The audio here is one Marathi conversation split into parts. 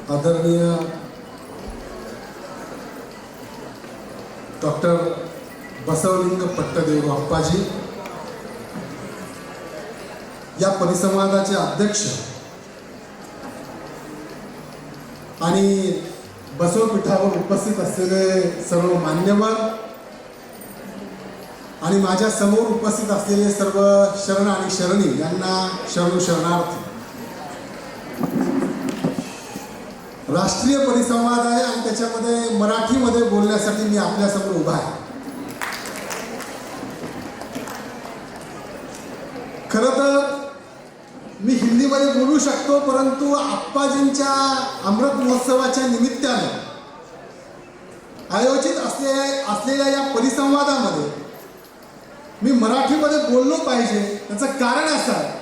आदरणीय डॉक्टर बसवलिंग पट्टदेव अप्पाजी, या परिसंवादाचे अध्यक्ष आणि बसवपीठावर उपस्थित असलेले सर्व मान्यवर आणि माझ्या समोर उपस्थित असलेले सर्व शरण आणि शरणी यांना शरणू शरणार्थी. राष्ट्रीय परिसंवाद आहे आणि त्याच्यामध्ये मराठीमध्ये बोलण्यासाठी मी आपल्यासमोर उभा आहे. खरं तर मी हिंदीमध्ये बोलू शकतो, परंतु अप्पाजींच्या अमृत महोत्सवाच्या निमित्ताने आयोजित असलेल्या या परिसंवादामध्ये मी मराठीमध्ये बोललो पाहिजे. त्याचं कारण असं आहे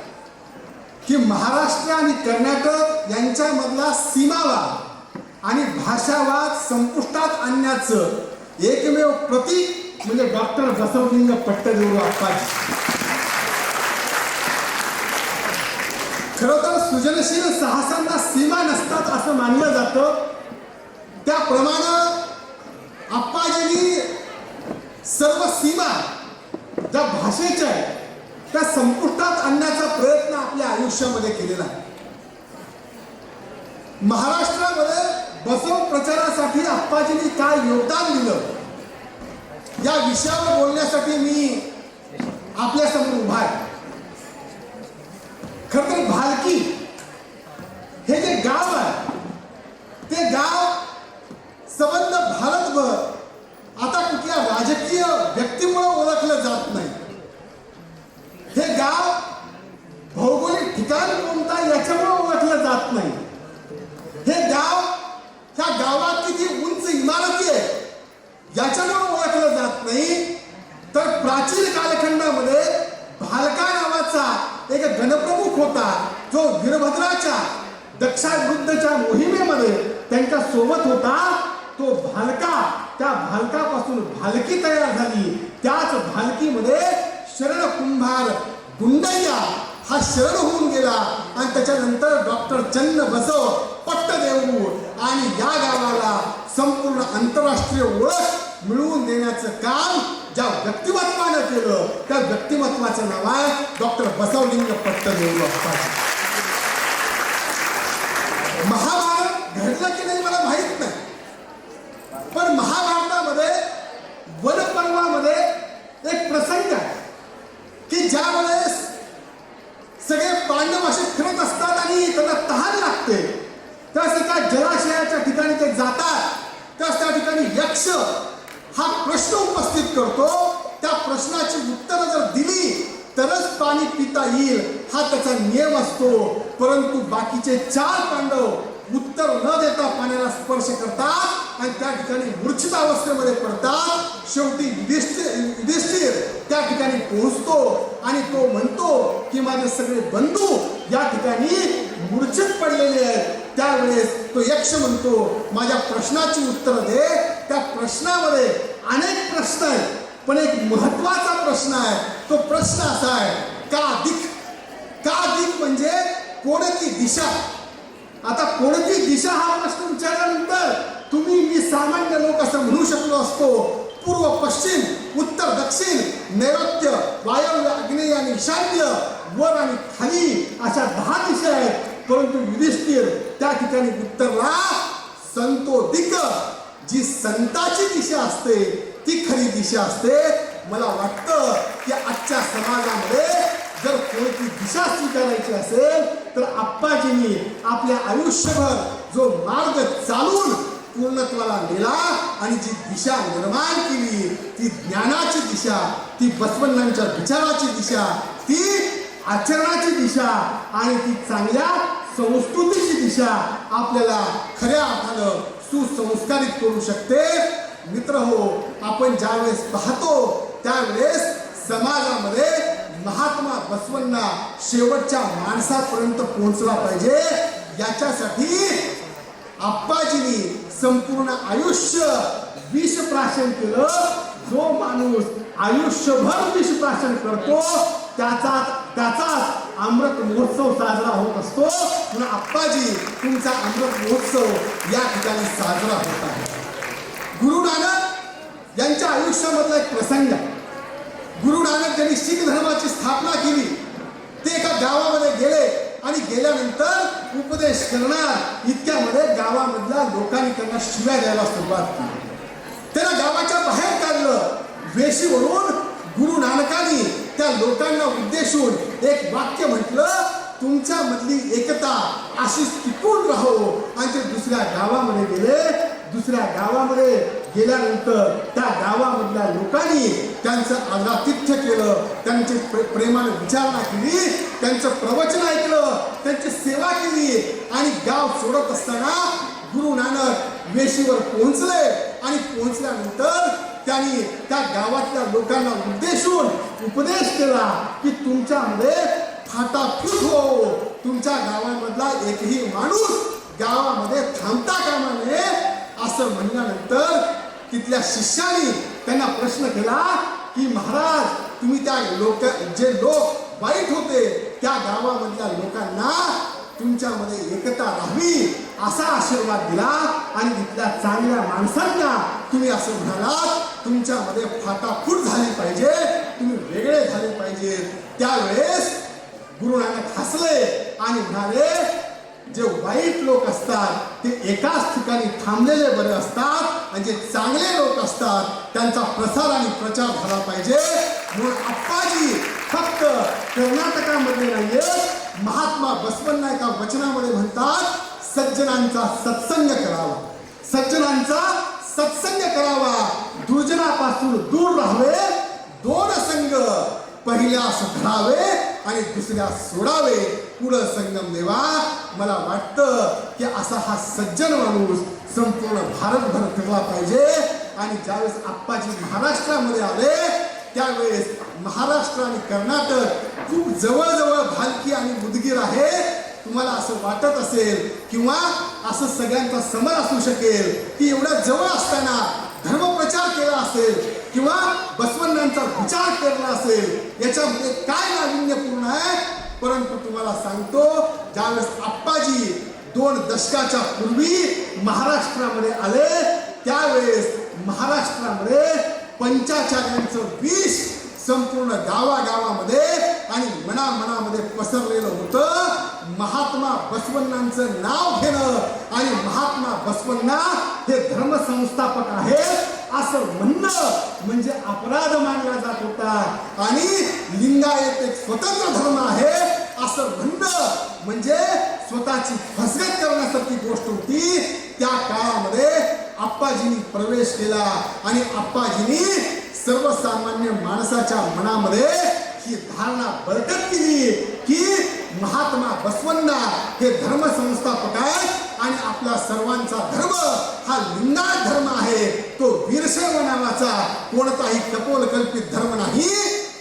की महाराष्ट्र आणि कर्नाटक यांच्यामधला सीमावाद आणि भाषावाद संपुष्टात आणण्याचं एकमेव प्रतीक म्हणजे डॉक्टर बसवलिंग पट्टदेव अप्पाजी. खरं तर सृजनशील साहसांना सीमा नसतात असं मानलं जातं. त्याप्रमाणे अप्पाजींनी सर्व सीमा ज्या भाषेच्या आहेत त्या संपुष्टात आणण्याचा प्रयत्न आपल्या आयुष्यामध्ये केलेला आहे. महाराष्ट्रामध्ये बसव प्रचारासाठी अप्पाजींनी काय योगदान दिलं या विषयावर बोलण्यासाठी मी आपल्यासमोर उभा आहे. खरं तर भालकी हे जे गाव आहे ते गाव संबंध भारतभर आता कुठल्या राजकीय व्यक्तीमुळे ओळखलं जात नाही. हे गाव भौगोलिक ठिकाण कोणता याच्यामुळे ओळखलं जात नाही. हे गाव, ह्या गावातली जी उंच इमारती आहे याच्यामुळे ओळखलं जात नाही. तर प्राचीन कालखंडामध्ये भालका नावाचा एक गणप्रमुख होता जो वीरभद्राच्या दक्षाविरुद्धच्या मोहिमेमध्ये त्यांच्या सोबत होता. तो भालका, त्या भालकापासून भालकी तयार झाली. त्याच भालकीमध्ये शरण कुंभार गुंडय्या हा शरण होऊन गेला आणि त्याच्यानंतर डॉक्टर चन्न बसव पट्टदेव आणि या गावाला संपूर्ण आंतरराष्ट्रीय ओळख मिळवून देण्याचं काम ज्या व्यक्तिमत्वानं केलं त्या व्यक्तिमत्वाचं नाव आहे डॉक्टर बसवलिंग पट्टदेव अप्पाजी. महाभारत घडलं की नाही मला माहित नाही, पण महाभारतामध्ये वनपर्वामध्ये एक प्रसंग आहे की ज्या वेळेस सगळे पांडव असे फिरत असतात आणि त्यांना तहान लागते, त्यास एका जलाशयाच्या ठिकाणी ते जातात. त्यास त्या ठिकाणी यक्ष हा प्रश्न उपस्थित करतो. त्या प्रश्नाची उत्तरं जर दिली तरच पाणी पिता येईल हा त्याचा नियम असतो. परंतु बाकीचे 4 पांडव उत्तर न देता पाण्याला स्पर्श करतात आणि त्या ठिकाणी मूर्छित अवस्थेमध्ये पडतात. शेवटी युधिष्ठिर त्या ठिकाणी पोहोचतो आणि तो म्हणतो की माझे सगळे बंधू या ठिकाणी मूर्छित पडलेले आहेत. त्यावेळेस तो यक्ष म्हणतो माझ्या प्रश्नाची उत्तर दे. त्या प्रश्नामध्ये अनेक प्रश्न आहेत, पण एक महत्वाचा प्रश्न आहे. तो प्रश्न असा आहे, का दिक? का दिक म्हणजे कोणती दिशा? आता कोणती दिशा हा प्रश्न विचारल्यानंतर तुम्ही मी सामान्य लोक असं म्हणू शकलो असतो. पूर्व, पश्चिम, उत्तर, दक्षिण, नैऋत्य, वायव्य, आग्नेय आणि ईशान्य, वर आणि खाली अशा 10 दिशा आहेत. परंतु युधिष्ठिर त्या ठिकाणी उत्तरला संतो दिक, जी संताची दिशा असते ती खरी दिशा असते. मला वाटतं की आजच्या समाजामध्ये जर कोणती दिशा स्वीकारायची असेल तर अप्पाजींनी आपल्या आयुष्यभर जो मार्ग चालून पूर्णत्वाला नेला आणि जी दिशा निर्माण केली ती ज्ञानाची दिशा, ती बसवण्णांच्या विचाराची दिशा, ती आचरणाची दिशा आणि ती चांगल्या संस्कृतीची दिशा आपल्याला खऱ्या अर्थानं सुसंस्कारित करू शकते. मित्र हो, आपण ज्यावेळेस पाहतो त्यावेळेस समाजामध्ये महात्मा बसवण्णा शेवटच्या माणसापर्यंत पोहोचला पाहिजे. याच्यासाठी अप्पाजींनी संपूर्ण आयुष्य विषप्राशन केलं. जो माणूस आयुष्यभर विषप्राशन करतो त्याचा अमृत महोत्सव साजरा होत असतो. म्हणून आप्पाजी तुमचा अमृत महोत्सव या ठिकाणी साजरा होत आहे. गुरु नानक यांच्या आयुष्यामधला एक प्रसंग आहे. गुरु नानक यांनी शीख धर्माची स्थापना केली. ते एका गावामध्ये गेले आणि गेल्यानंतर उपदेश करणार इतक्यामध्ये गावामधल्या लोकांनी त्यांना शिव्या द्यायला सुरुवात केली. त्यांना गावाच्या बाहेर काढलं. वेशीवरून गुरु नानकांनी त्या लोकांना उद्देशून एक वाक्य म्हटलं, तुमच्या मधली एकता अशीच टिकून राहो. आणि ते दुसऱ्या गावामध्ये गेले. दुसऱ्या गावामध्ये गेल्यानंतर त्या गावामधल्या लोकांनी त्यांचं आतिथ्य केलं, त्यांची प्रेमाने विचारणा केली, त्यांचं प्रवचन ऐकलं, त्यांची सेवा केली. आणि गाव सोडत असताना गुरु नानक वेशीवर पोहोचले. आणि पोहोचल्यानंतर त्यांनी त्या गावातल्या लोकांना उद्देशून उपदेश केला की तुमच्यामध्ये फाटाफूट हो. तुमच्या गावामधला एकही माणूस गावामध्ये थांबता कामा नये. असं म्हणल्यानंतर तिथल्या शिष्याने त्यांना प्रश्न केला की महाराज, तुम्ही त्या जे लोक वाईट होते त्या गावामधल्या लोकांना तुमच्यामध्ये एकता राहावी असा आशीर्वाद दिला. आणि तिथल्या चांगल्या माणसांना तुम्ही असं म्हणालात तुमच्यामध्ये फाटाफूट झाली पाहिजे, तुम्ही वेगळे झाले पाहिजे. त्यावेळेस गुरु नानक हसले आणि म्हणाले, जे वाईट लोक असतात ते एकाच ठिकाणी थांबलेले बरे असतात आणि जे चांगले लोक असतात त्यांचा प्रसार आणि प्रचार झाला पाहिजे. म्हणून आप्पाजी फक्त कर्नाटकामध्ये नाहीये. महात्मा बसवण्णा एका वचनामध्ये म्हणतात, सज्जनांचा सत्संग करावा, सज्जनांचा सत्संग करावा, दुर्जनापासून दूर राहावे. दोन संग, पहिल्यास धरावे आणि दुसऱ्या सोडावे, पुढं संगम देवा. मला वाटतं की असा हा सज्जन माणूस संपूर्ण भारतभर फिरला पाहिजे. आणि ज्यावेळेस आप्पाजी महाराष्ट्रामध्ये आले त्यावेळेस महाराष्ट्र आणि कर्नाटक खूप जवळजवळ भालकी आणि मुदगीर आहे. तुम्हाला असं वाटत असेल किंवा असं सगळ्यांचा समज असू शकेल की एवढ्या जवळ असताना धर्मप्रचार केला असेल किंवा बसवण्णांचा विचार केला असेल, याच्यामध्ये काय नाविन्यपूर्ण आहे. परंतु तुम्हाला सांगतो, ज्यावेळेस आप्पाजी 2 दशकाच्या पूर्वी महाराष्ट्रामध्ये आले त्यावेळेस महाराष्ट्रामध्ये पंचाचार्यांचं विष संपूर्ण गावागावामध्ये आणि मनामनामध्ये पसरलेलं होतं. महात्मा बसवण्णांचं नाव घेणं आणि महात्मा बसवण्णा हे धर्मसंस्थापक आहेत असं म्हणणं म्हणजे अपराध मानला जात होता. आणि लिंगायत एक स्वतंत्र धर्म आहे असं म्हणणं म्हणजे स्वतःची फसगत करण्यासारखी गोष्ट होती. त्या काळामध्ये आप्पाजींनी प्रवेश केला आणि आप्पाजींनी सर्वसामान्य माणसाच्या मनामध्ये ही धारणा बळकट केली की महात्मा बसवण्णा हे धर्मसंस्थापक आहेत आणि आपला सर्वांचा धर्म हा लिंगायत धर्म आहे. तो वीरशैव नावाचा कोणताही कपोलकल्पित धर्म नाही.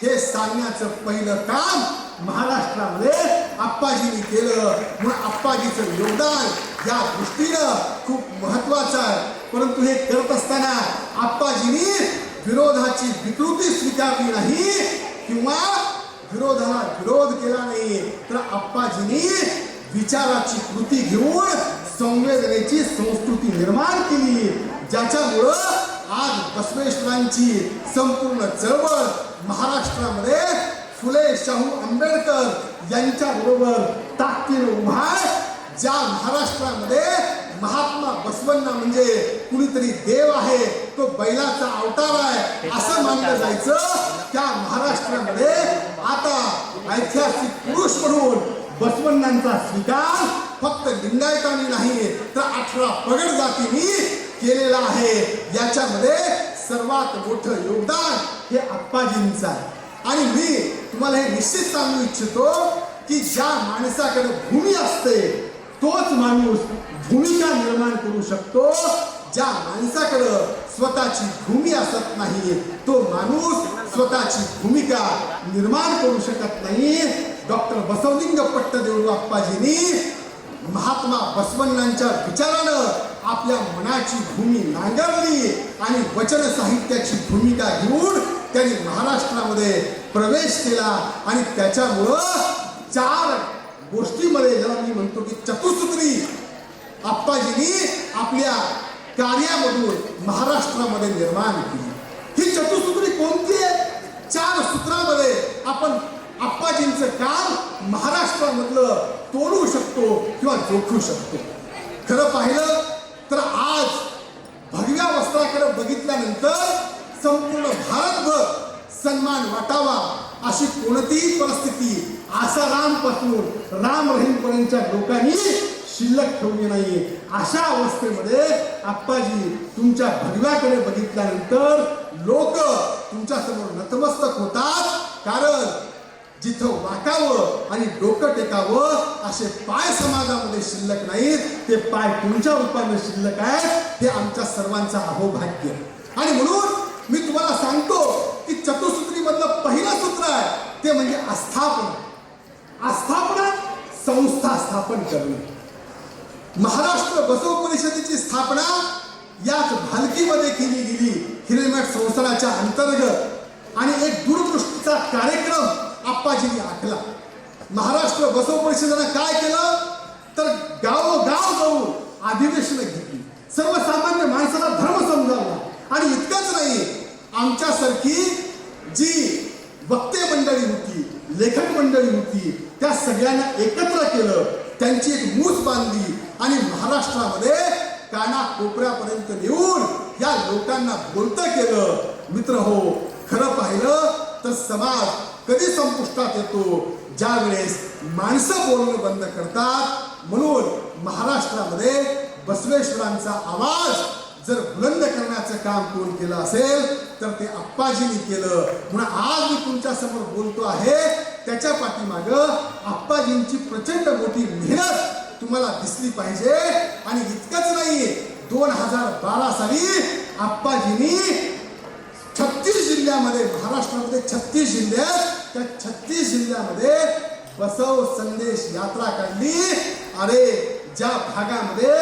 हे सांगण्याचं पहिलं काम महाराष्ट्रामध्ये आप्पाजींनी केलं. म्हणून आप्पाजीचं योगदान या दृष्टीनं खूप महत्वाचं आहे. परंतु हे करत असताना आप्पाजींनी विरोधाची विकृती स्वीकारली नाही किंवा विरोधाला विरोध केला नाही, तर आप्पाजींनी विचाराची कृती घेऊन संवेदनेची संस्कृती निर्माण केली. ज्याच्यामुळं आज बसवेश्वरांची संपूर्ण चळवळ महाराष्ट्रामध्ये फुले शाहू आंबेडकर यांच्या बरोबर ताकदीने उभा आहे. ज्या महाराष्ट्रामध्ये महात्मा बसवण्णा म्हणजे कुणीतरी देव आहे, तो बैलाचा अवतार आहे असं मानलं जायचं, त्या महाराष्ट्रामध्ये आता ऐतिहासिक पुरुष म्हणून बसवण्णांचा स्वीकार फक्त लिंगायतांनी नाही तर 18 पगड जातींनी केलेला आहे. याच्यामध्ये सर्वात मोठं योगदान हे आप्पाजींचं आहे. आणि मी तुम्हाला हे निश्चित सांगू इच्छितो की ज्या माणसाकडे भूमी असते तोच माणूस भूमिका निर्माण करू शकतो. ज्या माणसाकडं स्वतःची भूमी असत नाही तो माणूस स्वतःची भूमिका निर्माण करू शकत नाही. डॉक्टर बसवलिंग पट्टदेवळू आप्पाजींनी महात्मा बसवण्णांच्या विचारानं आपल्या मनाची भूमी नांगरली आणि वचन साहित्याची भूमिका घेऊन त्यांनी महाराष्ट्रामध्ये प्रवेश केला. आणि त्याच्यामुळं 4 गोष्टीमध्ये ज्याला मी म्हणतो की चतुसूत्री आप्पाजींनी आपल्या कार्यामधून महाराष्ट्रामध्ये निर्माण केली. ही चतुसूत्री कोणती आहे? 4 सूत्रामध्ये आपण आप्पाजींचं काम महाराष्ट्रामधलं तोडू शकतो किंवा जोखू शकतो. खरं पाहिलं तर आज भगव्या वस्त्राकडे बघितल्यानंतर संपूर्ण भारतभर सन्मान वाटावा अशी कोणतीही परिस्थिती आसारामपासून राम रहीमपर्यंतच्या लोकांनी शिल्लक ठेवली नाही. अशा अवस्थेमध्ये आप्पाजी तुमच्या भगव्याकडे बघितल्यानंतर लोक तुमच्या समोर नतमस्तक होतात. कारण जिथं वाकावं आणि डोकं टेकावं असे पाय समाजामध्ये शिल्लक नाहीत. ते पाय तुमच्या रूपाने शिल्लक आहेत. हे आमच्या सर्वांचं अहोभाग्य. आणि म्हणून मी तुम्हाला सांगतो की चतुसूत्रीमधलं पहिलं सूत्र आहे ते म्हणजे आस्थापना. आस्थापना संस्था स्थापन करणे. महाराष्ट्र बसव परिषदेची स्थापना याच भालकीमध्ये केली गेली हिरेमठ संस्थानाच्या अंतर्गत. आणि एक दूरदृष्टीचा कार्यक्रम आप्पाजींनी आखला. महाराष्ट्र बसव परिषदेनं काय केलं तर गावोगाव जाऊन अधिवेशनं घेतली. सर्वसामान्य माणसाला धर्म समजावला. आणि इतकंच नाही, आमच्यासारखी जी वक्ते मंडळी होती, लेखक मंडळी होती, त्या सगळ्यांना एकत्र केलं. त्यांची एक मूस बांधली आणि महाराष्ट्रामध्ये कानाकोपऱ्यापर्यंत नेऊन या लोकांना बोलतं केलं. मित्र हो, खरं पाहिलं तर समाज कधी संपुष्टात येतो? ज्या वेळेस माणसं बोलणं बंद करतात. म्हणून महाराष्ट्रामध्ये बसवेश्वरांचा आवाज जर बुलंद करण्याचं काम कोण केलं असेल तर ते आप्पाजींनी केलं. म्हणून आज मी तुमच्या समोर बोलतो आहे. त्याच्या पाठीमागं आप्पाजींची प्रचंड मोठी मेहनत तुम्हाला दिसली पाहिजे. आणि इतकंच नाही, 2012 साली आप्पाजींनी 36 जिल्ह्यामध्ये, महाराष्ट्रामध्ये 36 जिल्ह्यात, त्या 36 जिल्ह्यामध्ये बसव संदेश यात्रा काढली. अरे ज्या भागामध्ये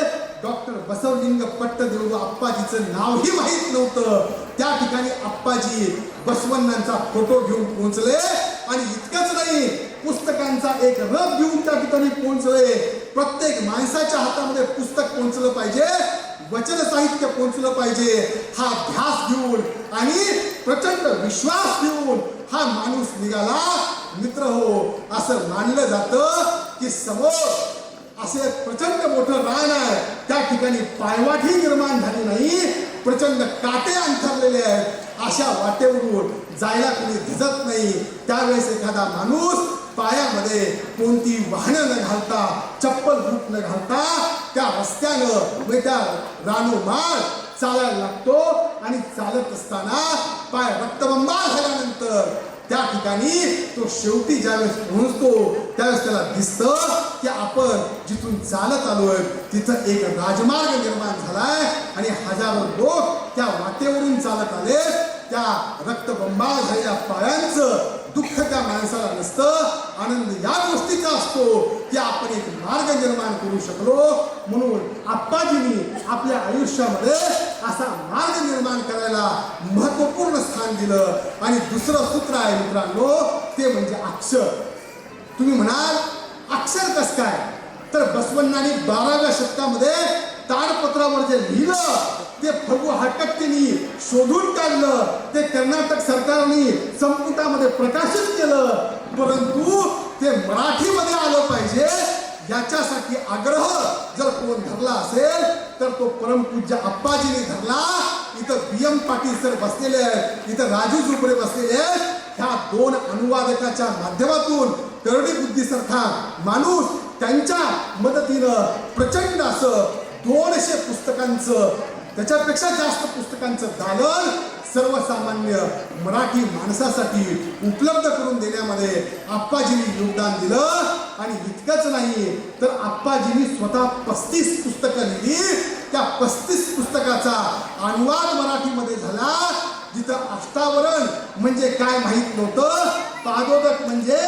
डॉक्टर बसवलिंग पट्टदेव आप्पाजीचं नावही माहीत नव्हतं त्या ठिकाणी आप्पाजी बसवण्णांचा फोटो घेऊन पोहोचले. आणि इतकंच नाही, पुस्तकांचा एक रथ घेऊन त्या ठिकाणी पोहोचले. प्रत्येक माणसाच्या हातामध्ये पुस्तक पोहोचलं पाहिजे, वचन साहित्य पोहोचलं पाहिजे, हा ध्यास घेऊन आणि प्रचंड विश्वास घेऊन हा माणूस निघाला. मित्र हो, असं मानलं जातं की समोर असे प्रचंड मोठं रान आहे, त्या ठिकाणी पायवाटही निर्माण झाली नाही, प्रचंड काटे अंथरलेले आहेत. अशा वाटेवरून जायला कोणी धिजत नाही. त्यावेळेस एखादा माणूस पायामध्ये कोणती वाहनं न घालता, चप्पल बूट न घालता त्या रस्त्यानं त्या रानोमाळ चालायला लागतो. आणि चालत असताना पाय रक्तबंबाळ झाल्यानंतर त्या ठिकाणी तो शेवटी ज्यावेळेस पोहोचतो त्यावेळेस त्याला दिसतं की आपण जिथून चालत आलोय तिथं एक राजमार्ग निर्माण झालाय आणि हजारो लोक त्या वाटेवरून चालत आले. त्या रक्तबंबाळ झालेल्या पायांचं दुःख त्या माणसाला नसतं, आनंद या गोष्टीचा असतो की आपण एक मार्ग निर्माण करू शकलो. म्हणून आप्पाजींनी आपल्या आयुष्यामध्ये असा मार्ग निर्माण करायला महत्वपूर्ण स्थान दिलं. आणि दुसरं सूत्र आहे मित्रांनो, ते म्हणजे अक्षर. तुम्ही म्हणाल अक्षर कसं काय? तर बसवण्णांनी 12व्या शतकामध्ये ताडपत्रावर जे लिहिलं ते फगू हाटकटींनी शोधून काढलं, ते कर्नाटक सरकारने संपुटामध्ये प्रकाशित केलं. परंतु ते मराठीमध्ये आलं पाहिजे याच्यासाठी आग्रह जर कोण धरला असेल तर तो परमपूज्य आप्पाजींनी धरला. इथं BM पाटील सर बसलेले आहेत, इथं राजू झुंबरे बसलेले आहेत. ह्या 2 अनुवादकाच्या माध्यमातून करडी बुद्धीसारखा माणूस त्यांच्या मदतीनं प्रचंड असं 200 पुस्तकांचं, त्याच्यापेक्षा जास्त पुस्तकांचं दालन सर्वसामान्य मराठी माणसासाठी उपलब्ध करून देण्यामध्ये आप्पाजींनी योगदान दिलं. आणि इतकंच नाही तर आप्पाजींनी स्वतः 35 पुस्तकं लिहिली. त्या 35 पुस्तकाचा अनुवाद मराठीमध्ये झाला. जिथं अष्टावरण म्हणजे काय माहित नव्हतं, पादोदक म्हणजे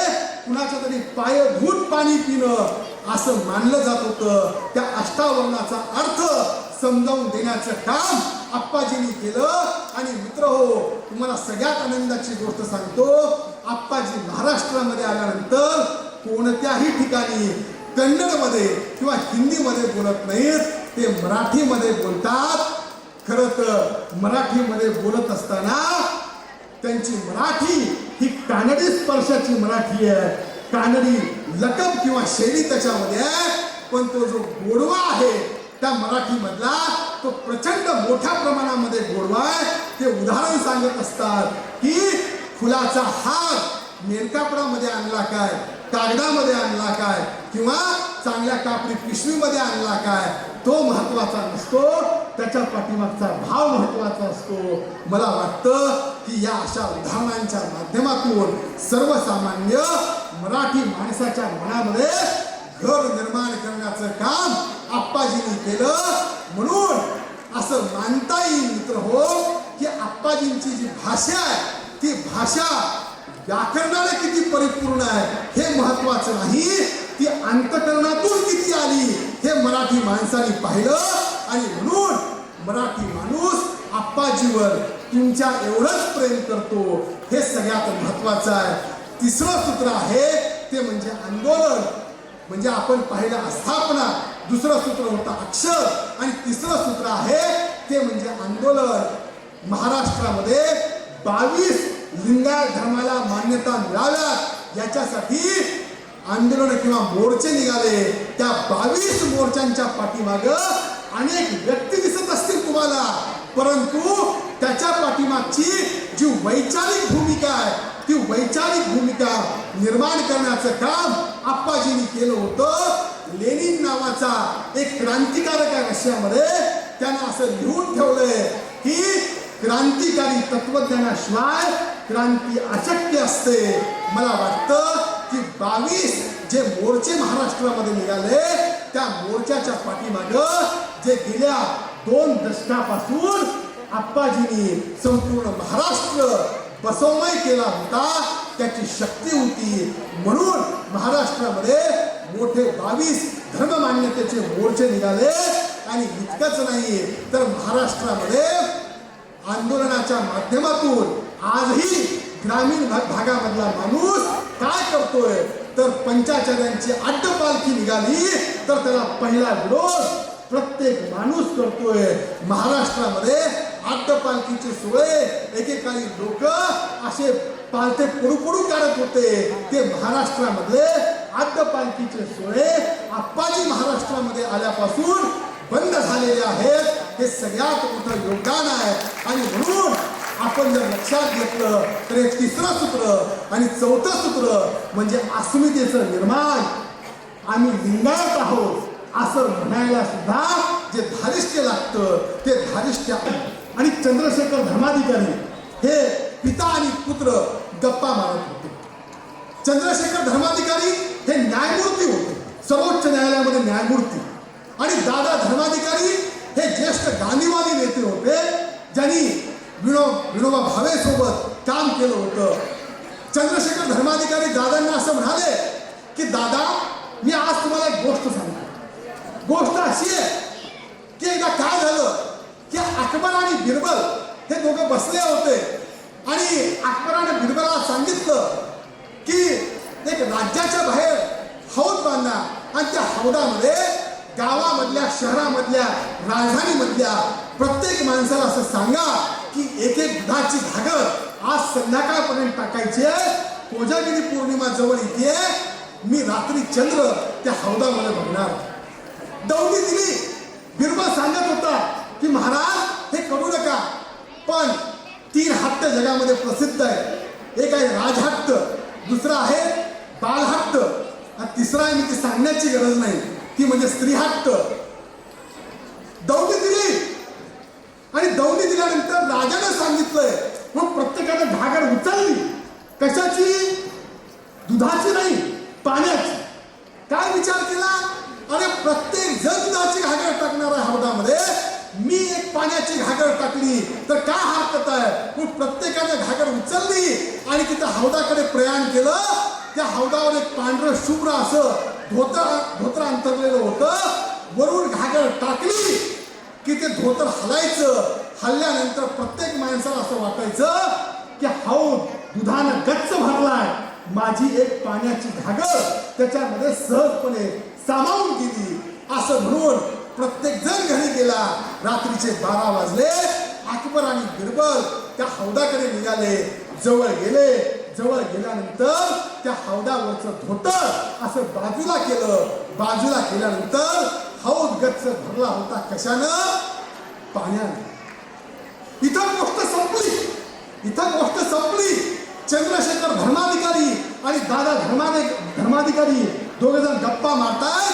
कुणाच्या तरी पाय धुवून पाणी पिणं असं मानलं जात होतं, त्या अष्टावरणाचा अर्थ समजावून देण्याचं काम आप्पाजींनी केलं. आणि मित्र हो, तुम्हाला सगळ्यात आनंदाची गोष्ट सांगतो, आप्पाजी महाराष्ट्रामध्ये आल्यानंतर कोणत्याही ठिकाणी कन्नडमध्ये किंवा हिंदीमध्ये बोलत नाहीत, ते मराठीमध्ये बोलतात. खरं तर मराठीमध्ये बोलत असताना त्यांची मराठी ही कानडी स्पर्शाची मराठी आहे, कानडी लकब किंवा शैली त्याच्यामध्ये आहे. पण तो जो गोडवा आहे त्या मराठीमधला तो प्रचंड मोठ्या प्रमाणामध्ये गोडवा आहे. ते उदाहरण सांगत असतात की फुलाचा हार मेलकापडामध्ये आणला काय, कागदामध्ये आणला काय, किंवा चांगल्या कापडी पिशवीमध्ये आणला काय, तो महत्वाचा नसतो, त्याच्या पाठीमागचा भाव महत्वाचा असतो. मला वाटतं की या अशा उदाहरणांच्या माध्यमातून सर्वसामान्य मराठी माणसाच्या मनामध्ये घर निर्माण करण्याचं काम आप्पाजींनी केलं. म्हणून असं मानता येईल मित्र हो की आप्पाजींची जी भाषा आहे ती भाषा व्याकरणाने किती परिपूर्ण आहे हे महत्वाचं नाही, ती अंतकरणातून किती आली हे मराठी माणसाने पाहिलं. आणि म्हणून मराठी माणूस आप्पाजीवर तुमच्या एवढंच प्रेम करतो, हे सगळ्यात महत्वाचं आहे. तिसरं सूत्र आहे ते म्हणजे आंदोलन. म्हणजे आपण पाहिलं आस्थापना, दुसरं सूत्र होतं अक्षर, आणि तिसरं सूत्र आहे ते म्हणजे आंदोलन. महाराष्ट्रामध्ये 22 लिंगायत धर्माला मान्यता मिळाव्यात याच्यासाठी आंदोलन किंवा मोर्चे निघाले. त्या 22 मोर्चांच्या पाठीमाग अनेक व्यक्ती दिसत असतील तुम्हाला, परंतु त्याच्या पाठीमागची जी वैचारिक भूमिका आहे ती वैचारिक भूमिका निर्माण करण्याचं काम आप्पाजींनी केलं होतं. लेनिन नावाचा एक क्रांतिकारक आहे रशियामध्ये, त्यानं असं लिहून ठेवलंय की क्रांतिकारी तत्वज्ञानाशिवाय क्रांती अशक्य असते. मला वाटतं की 22 जे मोर्चे महाराष्ट्रामध्ये निघाले त्या मोर्चाच्या पाठीमाग जे गेल्या 2 दशकापासून आप्पाजींनी संपूर्ण महाराष्ट्र बसवमय केला होता त्याची शक्ती होती. म्हणून महाराष्ट्रामध्ये मोठे 22 धर्ममान्यतेचे मोर्चे निघाले. आणि इतकंच नाही तर महाराष्ट्रामध्ये आंदोलनाच्या माध्यमातून आजही ग्रामीण भागामधला माणूस काय करतोय तर पंचाचार्यांची अड्डपालखी निघाली तर त्याला पहिला विरोध प्रत्येक माणूस करतोय. महाराष्ट्रामध्ये अड्डपालखीचे सोहळे एकेकाळी लोक असे पालथे पडू काढत होते, ते महाराष्ट्रामधले अड्डपालखीचे सोहळे आप्पाजी महाराष्ट्रामध्ये आल्यापासून बंद झालेले आहेत. हे सगळ्यात मोठं योगदान आहे. आणि म्हणून आपण जर लक्षात घेतलं तर एक तिसरं सूत्र आणि चौथं सूत्र म्हणजे अस्मितेचं निर्माण. आम्ही लिंगायत आहोत असं म्हणायला सुद्धा जे धारिष्ट्य लागतं ते धारिष्ट्य. आणि चंद्रशेखर धर्माधिकारी हे पिता आणि पुत्र गप्पा मारत होते. चंद्रशेखर धर्माधिकारी हे न्यायमूर्ती होते, सर्वोच्च न्यायालयामध्ये न्यायमूर्ती. आणि दादा धर्माधिकारी हे ज्येष्ठ गांधीवादी नेते होते ज्यांनी विनोबा भावे सोबत काम केलं होतं. चंद्रशेखर धर्माधिकारी दादांना असं म्हणाले की दादा, मी आज तुम्हाला एक गोष्ट सांगतो. गोष्ट अशी आहे की एकदा काय झालं की अकबर आणि बिरबल हे दोघं बसले होते आणि अकबराने बिरबलाला सांगितलं की एक राज्याच्या बाहेर हौद बांधा आणि त्या हौदामध्ये गावामधल्या, शहरामधल्या, राजधानीमधल्या प्रत्येक माणसाला असं सांगा की एक दुधाची घागर आज संध्याकाळपर्यंत टाकायची आहे. कोजागिरी पौर्णिमा जवळ येते, मी रात्री चंद्र त्या हौदामध्ये बघणार. दौडी दिली. बिरबल सांगत होता की महाराज हे करू नका, पण 3 हट्ट जगामध्ये प्रसिद्ध आहे. एक आहे राजहट्ट, दुसरा आहे बालहट्ट, आणि तिसरा आहे मी ती सांगण्याची गरज नाही ती म्हणजे स्त्रीहट्ट. दौडी दिली आणि दौडी दिल्यानंतर राजाने सांगितलंय मग प्रत्येकाने घागर उचलली. कशाची? दुधाची नाही, पाण्याची. काय विचार केला? अरे प्रत्येक जण दुधाची घागर टाकणार आहे हौदामध्ये, मी एक पाण्याची घागर टाकली तर काय हरकत आहे? मग प्रत्येकाने घागर उचलली आणि तिथं हौदाकडे प्रयाण केलं. त्या हौदावर एक पांढरं शुभ्र असं धोतर अंतरलेलं होतं. वरून घागर टाकली की ते धोतर हलायचं. हल्ल्यानंतर प्रत्येक माणसाला असं वाटायचं की हौद दुधानं गच्च भरलाय. माझी एक पाण्याची घागर त्याच्यामध्ये सहजपणे सामावून गेली असं म्हणून प्रत्येक जण घरी गेला. रात्रीचे 12 वाजले. अकबर आणि बिरबल त्या हौदाकडे निघाले. जवळ गेल्यानंतर त्या हौदावरचं धोतर असं बाजूला केलं. बाजूला केल्यानंतर हौद गच्च भरला होता. कशानं? पाण्यानं. इथं गोष्ट संपली. चंद्रशेखर धर्माधिकारी आणि दादा धर्माधिकारी दोघे जण गप्पा मारतात.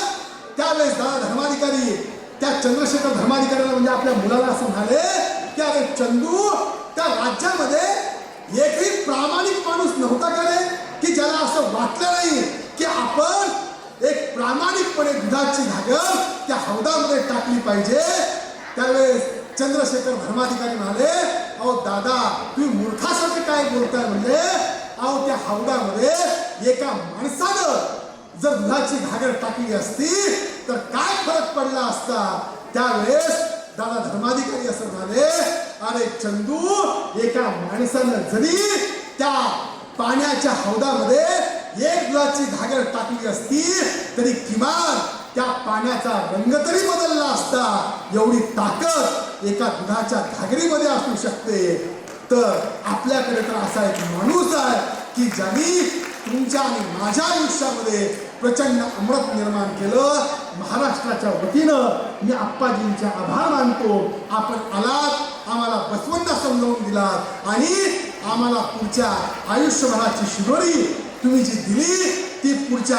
त्यावेळेस दादा धर्माधिकारी त्या चंद्रशेखर धर्माधिकाऱ्याला म्हणजे आपल्या मुलाला असं म्हणाले की अरे चंदू, त्या राज्यामध्ये एकही प्रामाणिक माणूस नव्हता का रे की ज्याला असं वाटलं नाही की आपण एक प्रामाणिकपणे दुधाची घागर त्या हौदामध्ये टाकली पाहिजे. त्यावेळेस चंद्रशेखर धर्माधिकारी म्हणाले, अहो दादा तुम्ही मूर्खासारखे काय बोलताय? म्हणजे अहो त्या हौदामध्ये एका माणसानं जर दुधाची घागर टाकली असती तर काय फरक पडला असता? त्यावेळेस दादा धर्माधिकारी असं म्हणाले, अरे चंदू, एका माणसानं जरी त्या पाण्याच्या हौदामध्ये एक दुधाची घागर टाकली असती तरी किमान त्या पाण्याचा रंग तरी बदलला असता. एवढी ताकद एका दुधाच्या घागरीमध्ये असू शकते. तर आपल्याकडे तर असा एक माणूस आहे की ज्यांनी तुमच्या आणि माझ्या आयुष्यामध्ये प्रचंड अमृत निर्माण केलं. महाराष्ट्राच्या वतीनं मी आप्पाजींचे आभार मानतो. आपण आलात, आम्हाला बसवंत समजावून दिलात आणि आम्हाला पुढच्या आयुष्यभराची शिदोरी तुम्ही जी दिली ती पुढच्या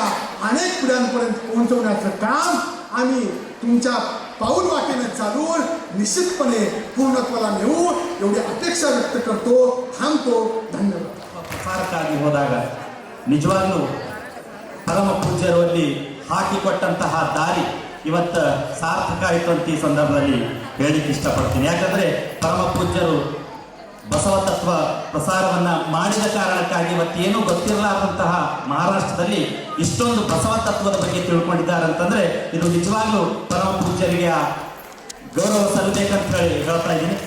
अनेक पिढ्यांपर्यंत पोहोचवण्याचं काम आम्ही तुमच्या पाऊल वाटेने चालून निश्चितपणे पूर्णत्वाला नेऊ एवढी अपेक्षा व्यक्त करतो. थांबतो. धन्यवाद. ಪ್ರಸಾರಕ್ಕಾಗಿ ಹೋದಾಗ ನಿಜವಾಗ್ಲೂ ಪರಮ ಪೂಜ್ಯರಲ್ಲಿ ಹಾಕಿಕೊಟ್ಟಂತಹ ದಾರಿ ಇವತ್ತು ಸಾರ್ಥಕ ಆಯಿತು ಅಂತ ಈ ಸಂದರ್ಭದಲ್ಲಿ ಹೇಳಲಿಕ್ಕೆ ಇಷ್ಟಪಡ್ತೀನಿ. ಯಾಕಂದರೆ ಪರಮ ಪೂಜ್ಯರು ಬಸವ ತತ್ವ ಪ್ರಸಾರವನ್ನು ಮಾಡಿದ ಕಾರಣಕ್ಕಾಗಿ ಇವತ್ತೇನೂ ಗೊತ್ತಿರಲಾರದಂತಹ ಮಹಾರಾಷ್ಟ್ರದಲ್ಲಿ ಇಷ್ಟೊಂದು ಬಸವ ತತ್ವದ ಬಗ್ಗೆ ತಿಳ್ಕೊಂಡಿದ್ದಾರೆ ಅಂತಂದರೆ ಇದು ನಿಜವಾಗ್ಲೂ ಪರಮ ಪೂಜ್ಯರಿಗೆ ಗೌರವ ಸಲ್ಲಬೇಕಂತ ಹೇಳಿ ಹೇಳ್ತಾ ಇದ್ದೀನಿ.